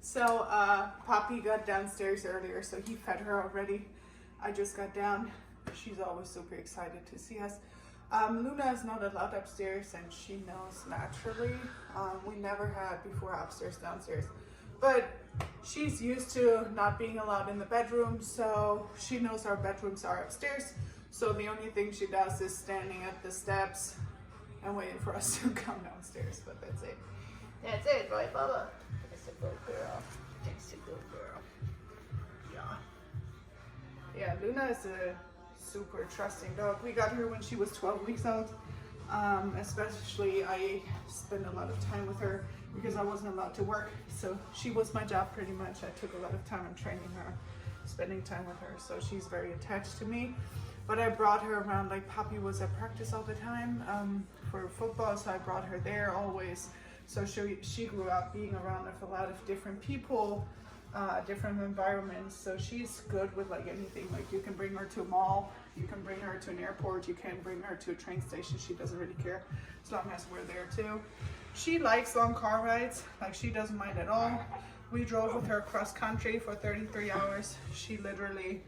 So Poppy got downstairs earlier, so he fed her already. I just got down. She's always super excited to see us. Luna is not allowed upstairs, and she knows naturally. We never had before upstairs, downstairs. But she's used to not being allowed in the bedroom, so she knows our bedrooms are upstairs. So the only thing she does is standing at the steps and waiting for us to come downstairs, but that's it. That's it, right, Bubba? That's a good girl. That's a good girl. Yeah, Luna is a super trusting dog. We got her when she was 12 weeks old. Especially I spent a lot of time with her because I wasn't allowed to work. So she was my job pretty much. I took a lot of time in training her, spending time with her. So she's very attached to me. But I brought her around, like Poppy was at practice all the time for football. So I brought her there always. So she grew up being around with a lot of different people, different environments. So she's good with like anything. Like you can bring her to a mall, you can bring her to an airport, you can bring her to a train station. She doesn't really care as long as we're there too. She likes long car rides, like she doesn't mind at all. We drove with her cross country for 33 hours. She literally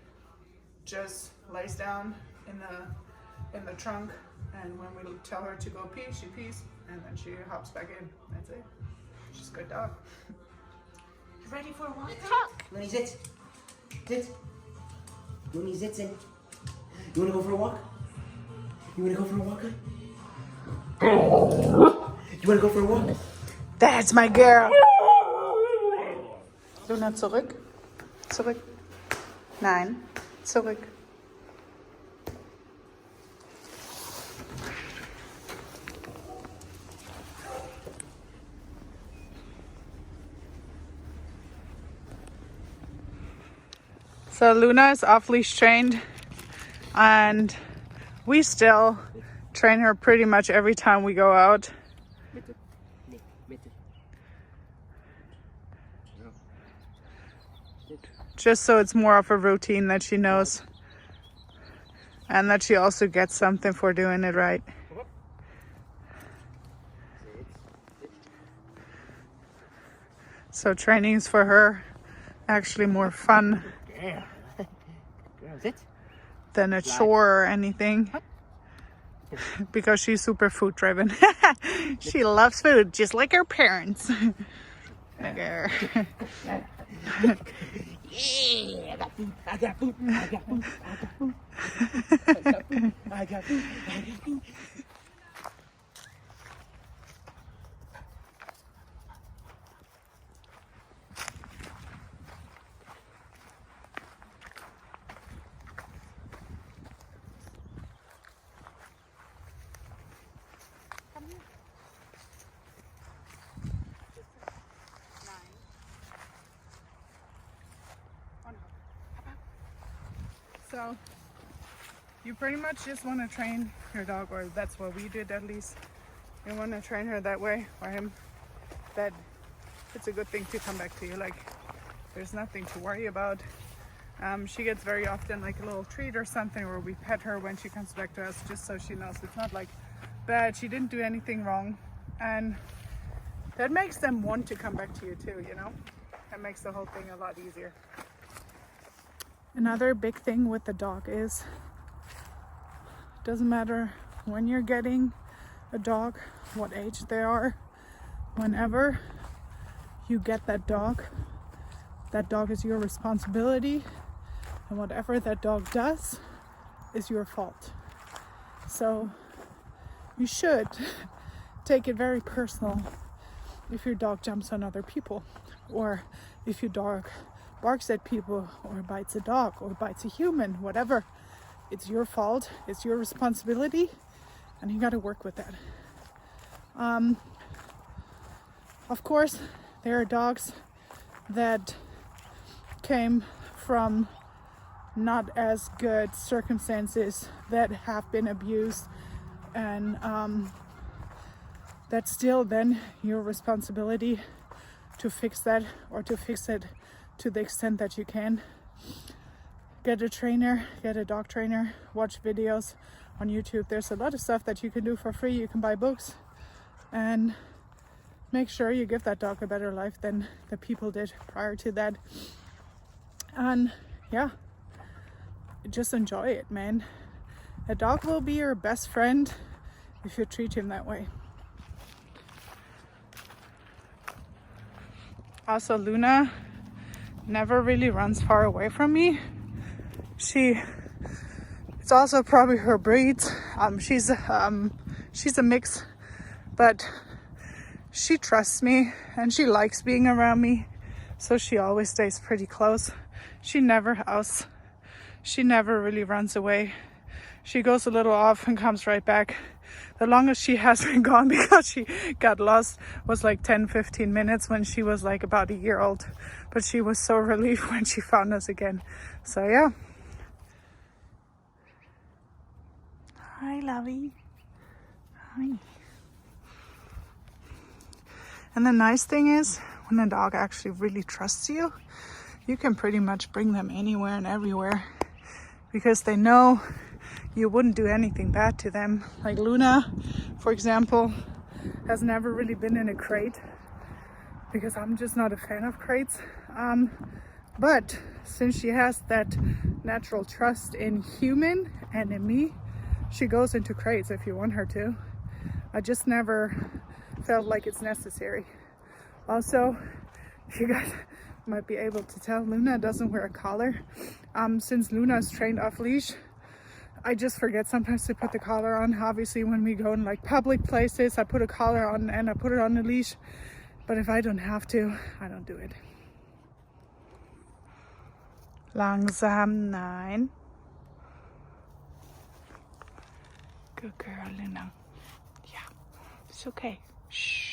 just lays down in the trunk, and when we tell her to go pee, she pees, and then she hops back in. That's it. She's a good dog. You ready for a walk? Looney, sit. Sit. Looney, sitzen. You wanna go for a walk? You wanna go for a walk? You wanna go for a walk? That's my girl. Luna, zurück. Zurück. Nein. Zurück. So Luna is off leash trained, and we still train her pretty much every time we go out. Just so it's more of a routine that she knows, and that she also gets something for doing it right. So training is for her actually more fun than a chore or anything, because she's super food driven. She loves food just like her parents. Like her. Yeah, I got food. I got food. I got food. I got food. I got food. I got food. So you pretty much just want to train your dog, or that's what we did at least. You want to train her that way, or him, that it's a good thing to come back to you. Like there's nothing to worry about. She gets very often like a little treat or something, or we pet her when she comes back to us, just so she knows it's not like bad, she didn't do anything wrong. And that makes them want to come back to you too, you know? That makes the whole thing a lot easier. Another big thing with the dog is, it doesn't matter when you're getting a dog, what age they are, whenever you get that dog is your responsibility, and whatever that dog does is your fault. So you should take it very personal if your dog jumps on other people, or if your dog barks at people, or bites a dog, or bites a human, whatever. It's your fault, it's your responsibility, and you got to work with that. Of course, there are dogs that came from not as good circumstances, that have been abused, and that's still then your responsibility to fix that, or to fix it to the extent that you can. Get a trainer, get a dog trainer, watch videos on YouTube. There's a lot of stuff that you can do for free. You can buy books, and make sure you give that dog a better life than the people did prior to that. And yeah, just enjoy it, man. A dog will be your best friend if you treat him that way. Also, Luna never really runs far away from me. It's also probably her breed. She's a mix, but she trusts me and she likes being around me, so she always stays pretty close. She never howls. She never really runs away. She goes a little off and comes right back. The longest she has been gone because she got lost was like 10-15 minutes when she was like about a year old. But she was so relieved when she found us again. So yeah. Hi, lovey. Hi. And the nice thing is, when a dog actually really trusts you, you can pretty much bring them anywhere and everywhere because they know you wouldn't do anything bad to them. Like Luna, for example, has never really been in a crate because I'm just not a fan of crates. But since she has that natural trust in human and in me, she goes into crates if you want her to. I just never felt like it's necessary. Also, you guys might be able to tell, Luna doesn't wear a collar. Since Luna is trained off leash, I just forget sometimes to put the collar on. Obviously, when we go in like public places, I put a collar on and I put it on the leash. But if I don't have to, I don't do it. Langsam, nein. Good girl, Luna. Yeah, it's okay. Shh.